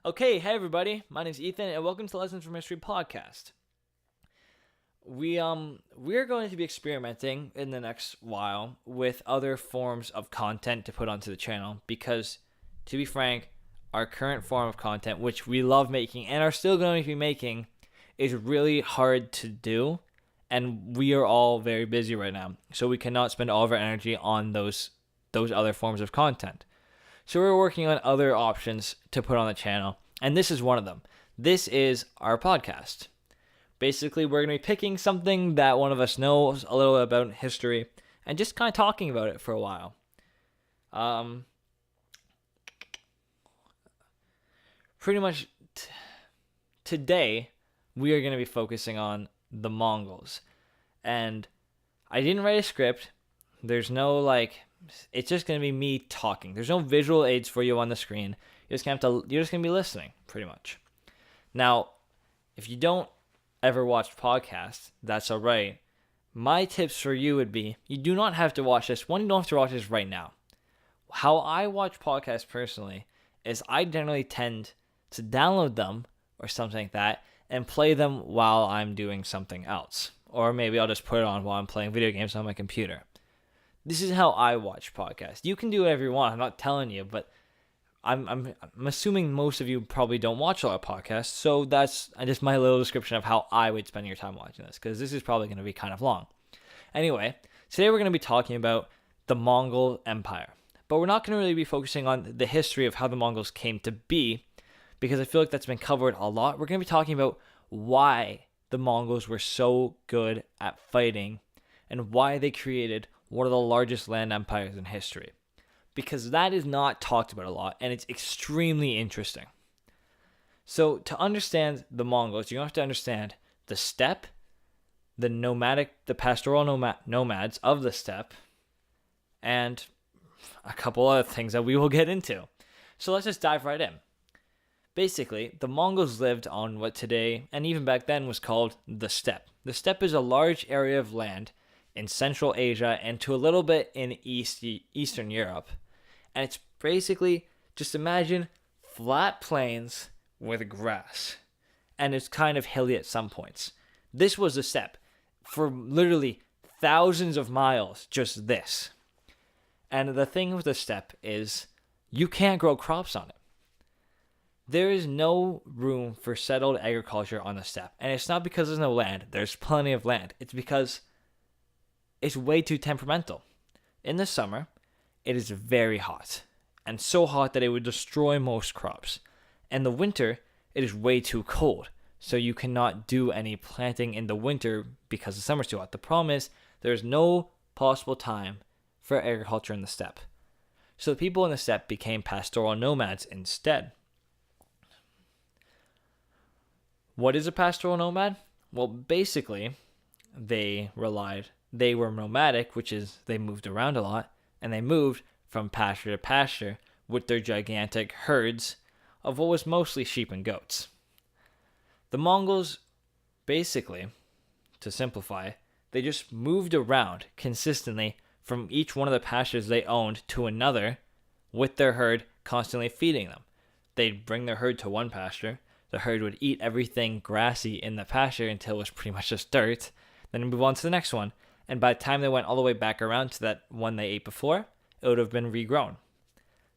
Okay, hey everybody. My name's Ethan, and welcome to Lessons from History podcast. We're going to be experimenting in the next while with other forms of content to put onto the channel because, to be frank, our current form of content, which we love making and are still going to be making, is really hard to do, and we are all very busy right now, so we cannot spend all of our energy on those other forms of content. So we're working on other options to put on the channel, and this is one of them. This is our podcast. Basically, we're going to be picking something that one of us knows a little bit about history and just kind of talking about it for a while. Pretty much today, we are going to be focusing on the Mongols. And I didn't write a script. There's no, it's just going to be me talking. There's no visual aids for you on the screen. You're just going to be listening, pretty much. Now, if you don't ever watch podcasts, that's all right. My tips for you would be, you do not have to watch this. One, you don't have to watch this right now. How I watch podcasts personally is I generally tend to download them or something like that and play them while I'm doing something else. Or maybe I'll just put it on while I'm playing video games on my computer. This is how I watch podcasts. You can do whatever you want. I'm not telling you, but I'm assuming most of you probably don't watch a lot of podcasts, so that's just my little description of how I would spend your time watching this, because this is probably going to be kind of long. Anyway, today we're going to be talking about the Mongol Empire, but we're not going to really be focusing on the history of how the Mongols came to be, because I feel like that's been covered a lot. We're going to be talking about why the Mongols were so good at fighting and why they created one of the largest land empires in history. Because that is not talked about a lot, and it's extremely interesting. So to understand the Mongols, you have to understand the steppe, the pastoral nomads of the steppe, and a couple other things that we will get into. So let's just dive right in. Basically, the Mongols lived on what today, and even back then, was called the steppe. The steppe is a large area of land in Central Asia and to a little bit in Eastern Europe. And it's basically, just imagine flat plains with grass. And it's kind of hilly at some points. This was the steppe. For literally thousands of miles, just this. And the thing with the steppe is, you can't grow crops on it. There is no room for settled agriculture on the steppe. And it's not because there's no land. There's plenty of land. It's because it's way too temperamental. In the summer, it is very hot, and so hot that it would destroy most crops. In the winter, it is way too cold, so you cannot do any planting in the winter because the summer's too hot. The problem is, there's no possible time for agriculture in the steppe. So the people in the steppe became pastoral nomads instead. What is a pastoral nomad? Well, basically, they were nomadic, which is they moved around a lot, and they moved from pasture to pasture with their gigantic herds of what was mostly sheep and goats. The Mongols, basically, to simplify, they just moved around consistently from each one of the pastures they owned to another with their herd constantly feeding them. They'd bring their herd to one pasture, the herd would eat everything grassy in the pasture until it was pretty much just dirt, then move on to the next one. And by the time they went all the way back around to that one they ate before, it would have been regrown.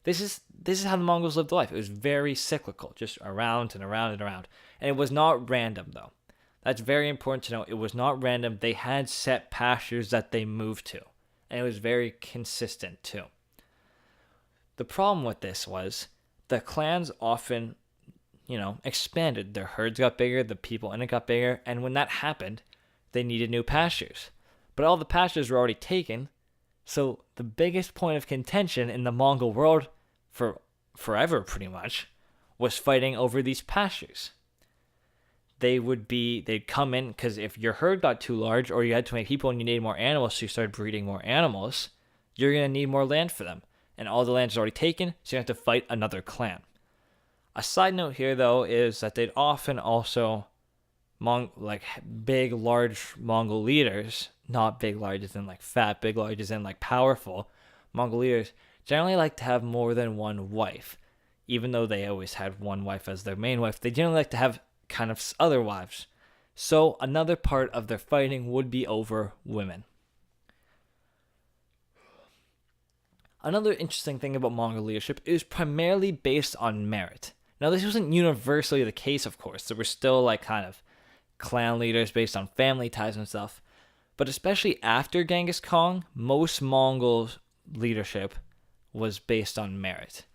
This is how the Mongols lived life. It was very cyclical, just around and around and around. And it was not random, though. That's very important to know. It was not random. They had set pastures that they moved to. And it was very consistent, too. The problem with this was the clans often, expanded. Their herds got bigger, the people in it got bigger. And when that happened, they needed new pastures. But all the pastures were already taken, so the biggest point of contention in the Mongol world for forever, pretty much, was fighting over these pastures. They'd come in, because if your herd got too large, or you had too many people and you needed more animals, so you started breeding more animals, you're going to need more land for them. And all the land is already taken, so you have to fight another clan. A side note here, though, is that they'd often also, big, large Mongol leaders, not big, large as in fat, big, large as in powerful, Mongol leaders generally like to have more than one wife. even though they always had one wife as their main wife, they generally like to have kind of other wives. So another part of their fighting would be over women. Another interesting thing about Mongol leadership is primarily based on merit. Now, this wasn't universally the case, of course. There were still like kind of clan leaders based on family ties and stuff. But especially after Genghis Khan, most Mongol leadership was based on merit.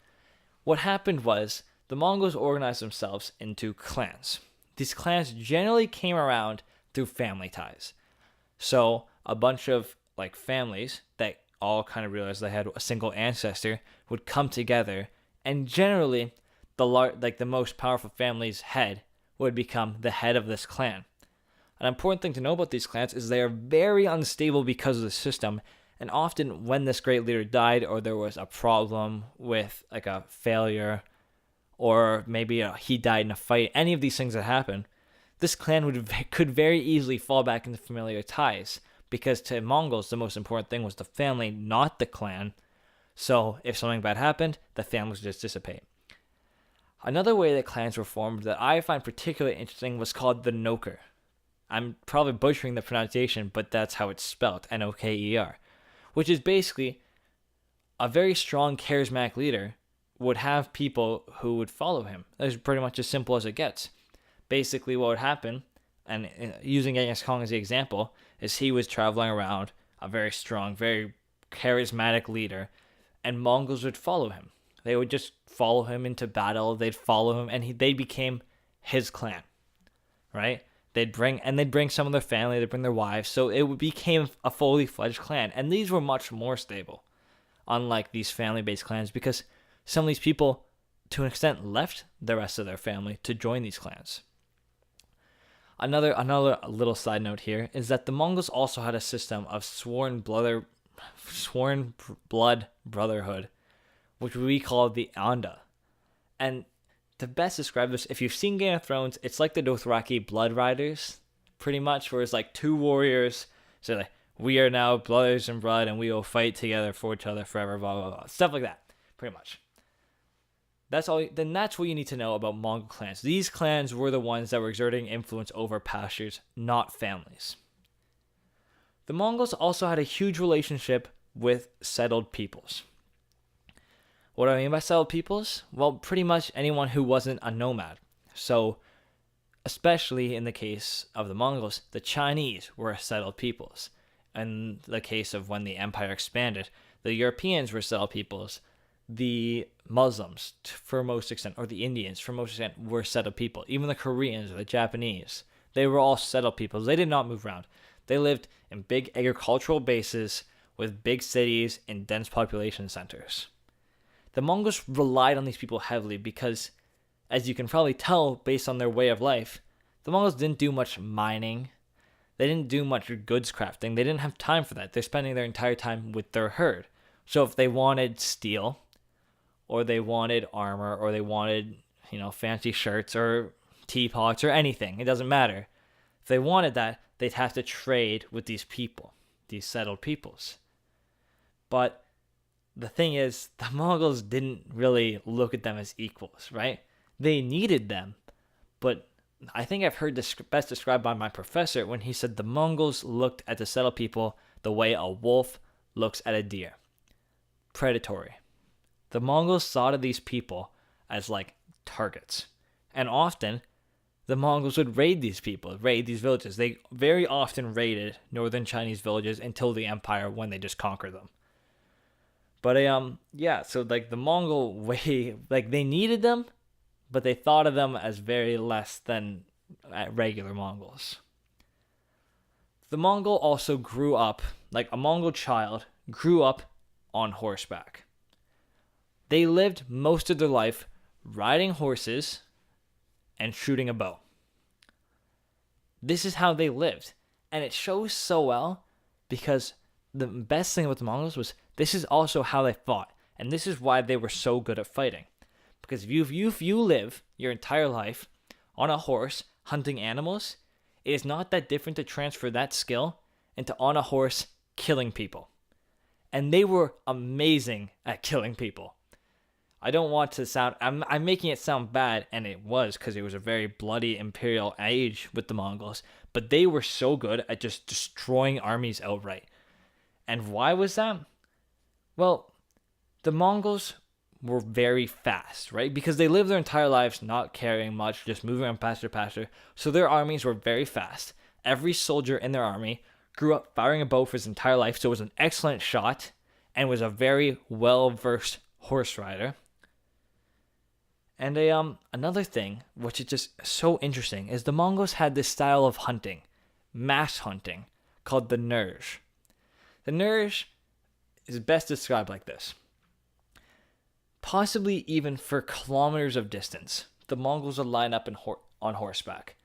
What happened was the Mongols organized themselves into clans. These clans generally came around through family ties. So a bunch of like families that all kind of realized they had a single ancestor would come together, and generally the most powerful family's head would become the head of this clan. An important thing to know about these clans is they are very unstable because of the system, and often when this great leader died or there was a problem with like a failure or maybe he died in a fight, any of these things that happen, this clan could very easily fall back into familiar ties, because to Mongols the most important thing was the family, not the clan. So if something bad happened, the family would just dissipate. Another way that clans were formed that I find particularly interesting was called the Noker. I'm probably butchering the pronunciation, but that's how it's spelled, Noker, which is basically a very strong, charismatic leader would have people who would follow him. That's pretty much as simple as it gets. Basically, what would happen, and using Genghis Khan as the example, is he was traveling around, a very strong, very charismatic leader, and Mongols would follow him. They would just follow him into battle. They'd follow him, and they became his clan, right? They'd bring some of their family. They'd bring their wives, so it became a fully fledged clan. And these were much more stable, unlike these family-based clans, because some of these people, to an extent, left the rest of their family to join these clans. Another little side note here is that the Mongols also had a system of sworn blood brotherhood, which we call the Anda. And to best describe this, if you've seen Game of Thrones, it's like the Dothraki Blood Riders, pretty much, where it's like two warriors, so like, we are now brothers in blood, and we will fight together for each other forever, blah, blah, blah. Stuff like that, pretty much. That's all. Then that's what you need to know about Mongol clans. These clans were the ones that were exerting influence over pastures, not families. The Mongols also had a huge relationship with settled peoples. What do I mean by settled peoples? Well, pretty much anyone who wasn't a nomad. So, especially in the case of the Mongols, the Chinese were settled peoples. In the case of when the empire expanded, the Europeans were settled peoples. The Muslims, for most extent, or the Indians, for most extent, were settled people. Even the Koreans or the Japanese, they were all settled peoples. They did not move around. They lived in big agricultural bases with big cities and dense population centers. The Mongols relied on these people heavily because, as you can probably tell based on their way of life, the Mongols didn't do much mining. They didn't do much goods crafting. They didn't have time for that. They're spending their entire time with their herd. So if they wanted steel, or they wanted armor, or they wanted, fancy shirts or teapots or anything, it doesn't matter. If they wanted that, they'd have to trade with these people, these settled peoples. But the thing is, the Mongols didn't really look at them as equals, right? They needed them, but I think I've heard this best described by my professor when he said the Mongols looked at the settled people the way a wolf looks at a deer. Predatory. The Mongols thought of these people as like targets. And often, the Mongols would raid these villages. They very often raided northern Chinese villages until the empire, when they just conquered them. But so like the Mongol way, like they needed them, but they thought of them as very less than regular Mongols. The Mongol also grew up, like a Mongol child grew up on horseback. They lived most of their life riding horses and shooting a bow. This is how they lived. And it shows so well because the best thing about the Mongols was this is also how they fought. And this is why they were so good at fighting. Because if you live your entire life on a horse hunting animals, it is not that different to transfer that skill into on a horse killing people. And they were amazing at killing people. I don't want to sound, I'm making it sound bad, and it was, because it was a very bloody imperial age with the Mongols, but they were so good at just destroying armies outright. And why was that? Well, the Mongols were very fast, right? Because they lived their entire lives not carrying much, just moving around pasture to pasture. So their armies were very fast. Every soldier in their army grew up firing a bow for his entire life, so was an excellent shot and was a very well-versed horse rider. And another thing, which is just so interesting, is the Mongols had this style of hunting, mass hunting, called the Nurj. The Nurj is best described like this. Possibly even for kilometers of distance, the Mongols would line up on horseback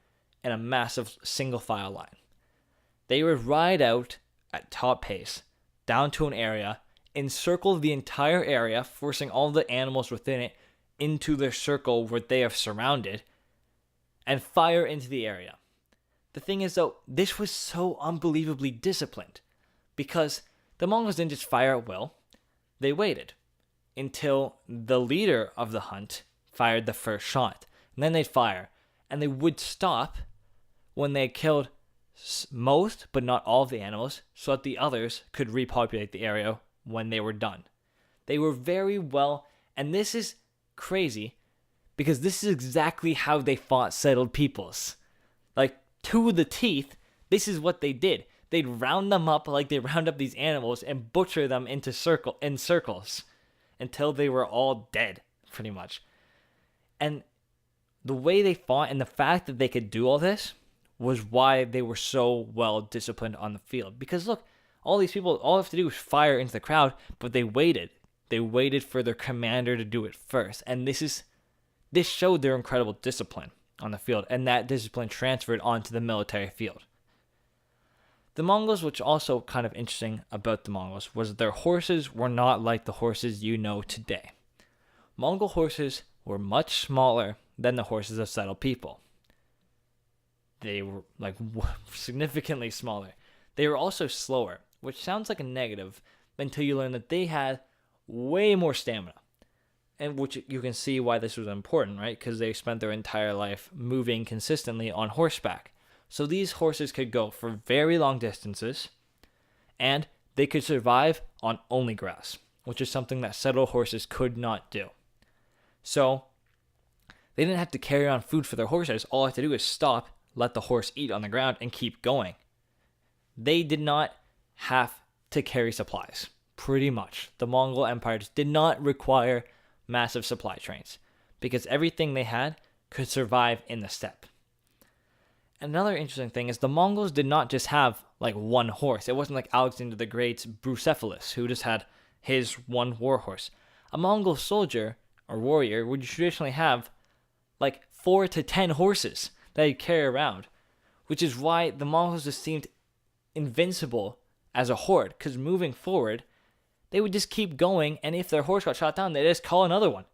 in a massive single file line. They would ride out at top pace down to an area, encircle the entire area, forcing all the animals within it into their circle where they are surrounded, and fire into the area. The thing is, though, this was so unbelievably disciplined, because the Mongols didn't just fire at will. They waited until the leader of the hunt fired the first shot, and then they'd fire, and they would stop when they had killed most but not all of the animals, so that the others could repopulate the area when they were done. They were very well, and this is crazy, because this is exactly how they fought settled peoples. Like, to the teeth, this is what they did. They'd round them up like they round up these animals and butcher them in circles until they were all dead, pretty much. And the way they fought and the fact that they could do all this was why they were so well disciplined on the field. Because look, all these people, all they have to do is fire into the crowd, but they waited. They waited for their commander to do it first. And this showed their incredible discipline on the field, and that discipline transferred onto the military field. The Mongols, which also kind of interesting about the Mongols, was that their horses were not like the horses you know today. Mongol horses were much smaller than the horses of settled people. They were like significantly smaller. They were also slower, which sounds like a negative until you learn that they had way more stamina. And which you can see why this was important, right? Because they spent their entire life moving consistently on horseback. So these horses could go for very long distances, and they could survive on only grass, which is something that settled horses could not do. So they didn't have to carry on food for their horses. All they had to do is stop, let the horse eat on the ground, and keep going. They did not have to carry supplies, pretty much. The Mongol empires did not require massive supply trains, because everything they had could survive in the steppe. Another interesting thing is the Mongols did not just have like one horse. It wasn't like Alexander the Great's Bucephalus, who just had his one war horse. A Mongol soldier or warrior would traditionally have like 4 to 10 horses that he'd carry around, which is why the Mongols just seemed invincible as a horde, because moving forward, they would just keep going, and if their horse got shot down, they'd just call another one.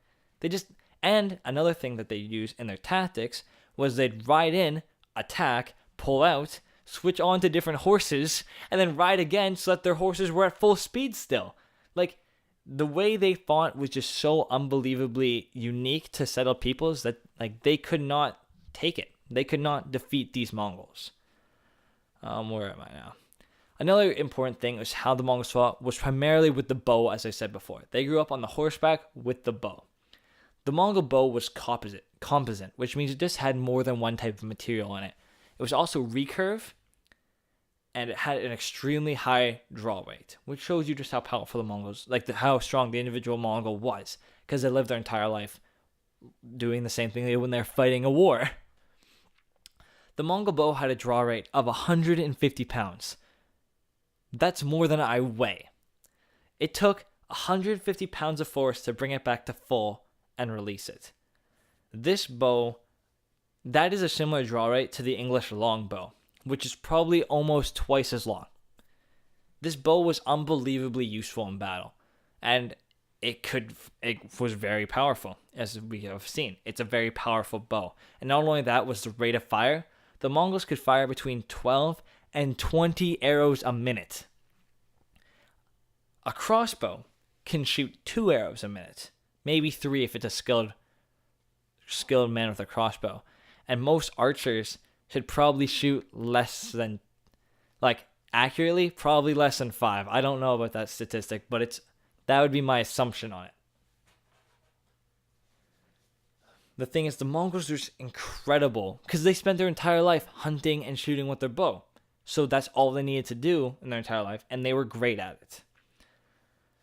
And another thing that they used in their tactics was they'd ride in, attack, pull out, switch on to different horses, and then ride again so that their horses were at full speed still. Like, the way they fought was just so unbelievably unique to settled peoples that like they could not take it. They could not defeat these Mongols. Where am I now? Another important thing is how the Mongols fought was primarily with the bow, as I said before. They grew up on the horseback with the bow. The Mongol bow was composite, which means it just had more than one type of material in it. It was also recurve, and it had an extremely high draw rate, which shows you just how powerful the Mongols, how strong the individual Mongol was, because they lived their entire life doing the same thing they did when they're fighting a war. The Mongol bow had a draw rate of 150 pounds. That's more than I weigh. It took 150 pounds of force to bring it back to full and release it. This bow, that is a similar draw rate to the English longbow, which is probably almost twice as long. This bow was unbelievably useful in battle, and it was very powerful, as we have seen. It's a very powerful bow. And not only that was the rate of fire, the Mongols could fire between 12 and 20 arrows a minute. A crossbow can shoot 2 arrows a minute, maybe 3 if it's a skilled man with a crossbow. And most archers should probably shoot less than, like, accurately, probably less than 5. I don't know about that statistic, but that would be my assumption on it. The thing is, the Mongols are just incredible because they spent their entire life hunting and shooting with their bow. So that's all they needed to do in their entire life, and they were great at it.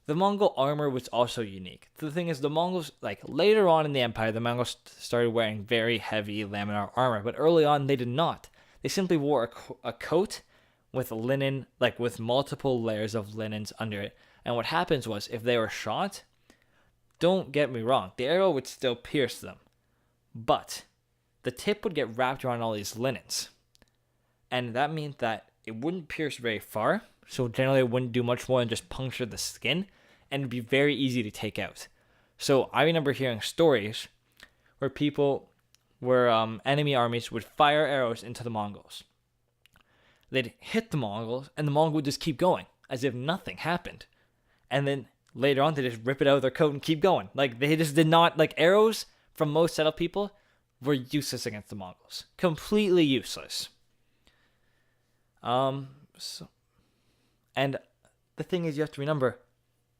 The Mongol armor was also unique. The thing is, the Mongols, like later on in the empire, the Mongols started wearing very heavy laminar armor, but early on they did not. They simply wore a coat with linen, like with multiple layers of linens under it. And what happens was, if they were shot, don't get me wrong, the arrow would still pierce them. But the tip would get wrapped around all these linens. And that meant that it wouldn't pierce very far. So generally it wouldn't do much more than just puncture the skin. And it'd be very easy to take out. So I remember hearing stories where enemy armies would fire arrows into the Mongols. They'd hit the Mongols, and the Mongols would just keep going, as if nothing happened. And then later on, they just rip it out of their coat and keep going. Like, they just did not, like, arrows from most settled people were useless against the Mongols. Completely useless. And the thing is, you have to remember,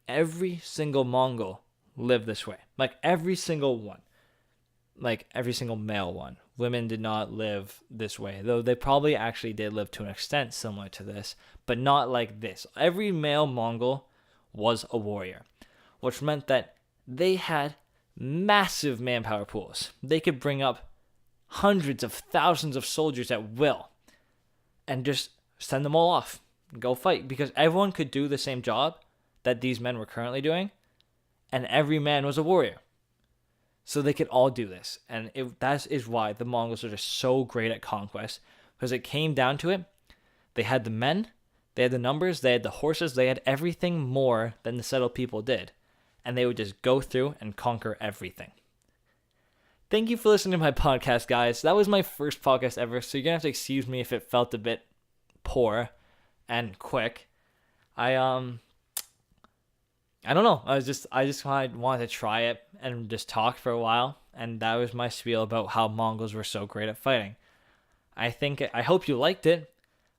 every single Mongol lived this way. Like, every single one. Like, every single male one. Women did not live this way, though they probably actually did live to an extent similar to this, but not like this. Every male Mongol was a warrior, which meant that they had massive manpower pools. They could bring up hundreds of thousands of soldiers at will and just send them all off and go fight, because everyone could do the same job that these men were currently doing, and every man was a warrior. So they could all do this. And that is why the Mongols are just so great at conquest, because it came down to it. They had the men, they had the numbers, they had the horses, they had everything more than the settled people did. And they would just go through and conquer everything. Thank you for listening to my podcast, guys. That was my first podcast ever, so you're going to have to excuse me if it felt a bit poor and quick. I don't know. I just wanted to try it and just talk for a while. And that was my spiel about how Mongols were so great at fighting. I hope you liked it.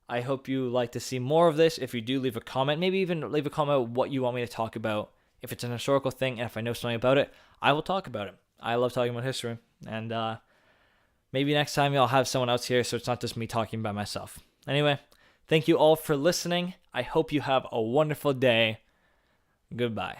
I hope you like to see more of this. If you do, leave a comment. Maybe even leave a comment what you want me to talk about. If it's an historical thing, and if I know something about it, I will talk about it. I love talking about history. And maybe next time I'll have someone else here, so it's not just me talking by myself. Anyway, thank you all for listening. I hope you have a wonderful day. Goodbye.